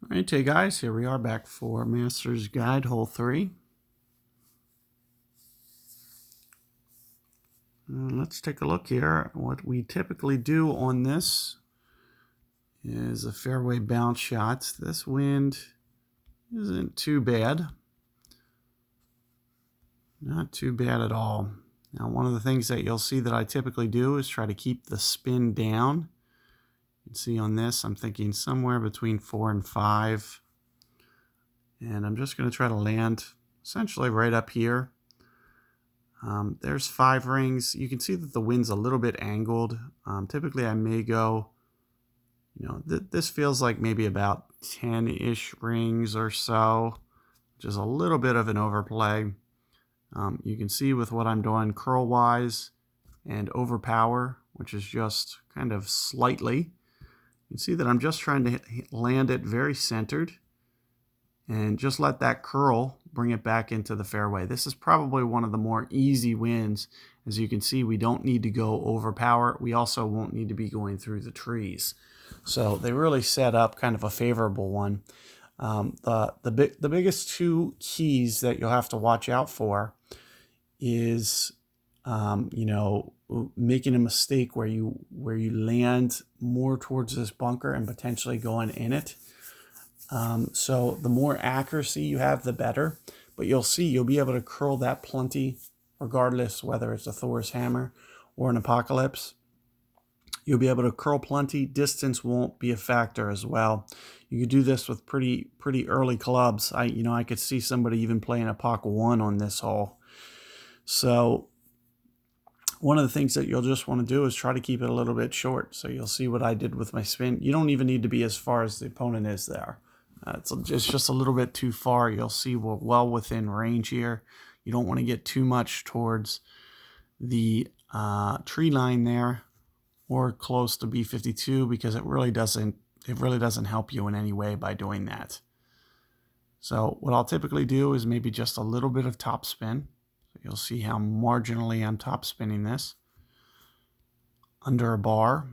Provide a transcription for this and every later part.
All right, hey guys, here we are back for Master's Guide Hole 3. Let's take a look here. What we typically do on this is a fairway bounce shot. This wind isn't too bad. Not too bad at all. Now, one of the things that you'll see that I typically do is try to keep the spin down. You can see on this, I'm thinking somewhere between 4 and 5. And I'm just going to try to land essentially right up here. There's 5 rings. You can see that the wind's a little bit angled. Typically I may go, this feels like maybe about 10-ish rings or so, which is a little bit of an overplay. You can see with what I'm doing curl-wise and overpower, which is just kind of slightly. You can see that I'm just trying to land it very centered and just let that curl bring it back into the fairway. This is probably one of the more easy wins. As you can see, we don't need to go overpower. We also won't need to be going through the trees. So they really set up kind of a favorable one. The biggest 2 keys that you'll have to watch out for is making a mistake where you land more towards this bunker and potentially going in it. So the more accuracy you have, the better. But you'll see you'll be able to curl that plenty, regardless whether it's a Thor's hammer or an Apocalypse. You'll be able to curl plenty. Distance won't be a factor as well. You could do this with pretty early clubs. I could see somebody even playing a Apoc 1 on this hole. So one of the things that you'll just want to do is try to keep it a little bit short. So you'll see what I did with my spin. You don't even need to be as far as the opponent is there. It's just a little bit too far. You'll see we're well within range here. You don't want to get too much towards the tree line there or close to B52 because it really doesn't help you in any way by doing that. So what I'll typically do is maybe just a little bit of top spin. So you'll see how marginally I'm top spinning this under a bar.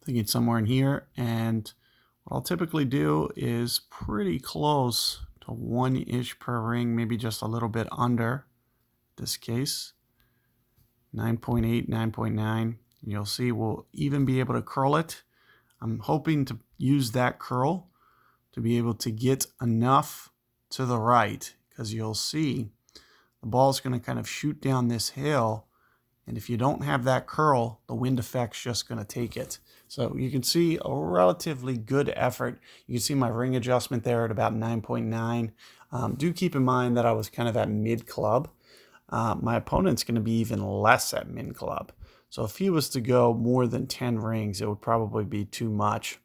Thinking somewhere in here, and what I'll typically do is pretty close to 1-ish per ring, maybe just a little bit under this case, 9.8, 9.9. You'll see we'll even be able to curl it. I'm hoping to use that curl to be able to get enough to the right, because you'll see the ball's going to kind of shoot down this hill. And if you don't have that curl, the wind effect's just going to take it. So you can see a relatively good effort. You can see my ring adjustment there at about 9.9. Do keep in mind that I was kind of at mid-club. My opponent's going to be even less at mid-club. So if he was to go more than 10 rings, it would probably be too much.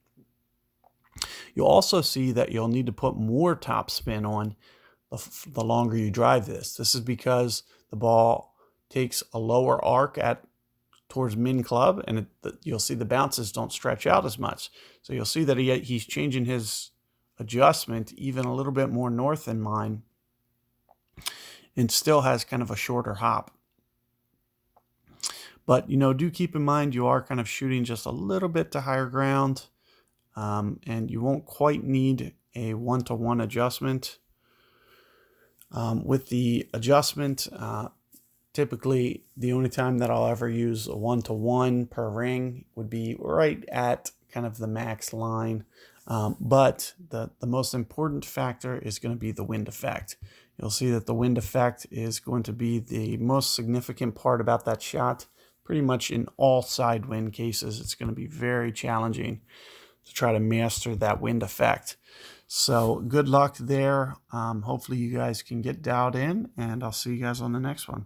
You'll also see that you'll need to put more top spin on the longer you drive this. This is because the ball takes a lower arc towards min club, and you'll see the bounces don't stretch out as much. So you'll see that he's changing his adjustment even a little bit more north than mine, and still has kind of a shorter hop. But do keep in mind you are kind of shooting just a little bit to higher ground, and you won't quite need a 1-to-1 adjustment. With the adjustment, typically, the only time that I'll ever use a 1-to-1 per ring would be right at kind of the max line. But the most important factor is going to be the wind effect. You'll see that the wind effect is going to be the most significant part about that shot. Pretty much in all side wind cases, it's going to be very challenging to try to master that wind effect. So good luck there. Hopefully you guys can get dialed in, and I'll see you guys on the next one.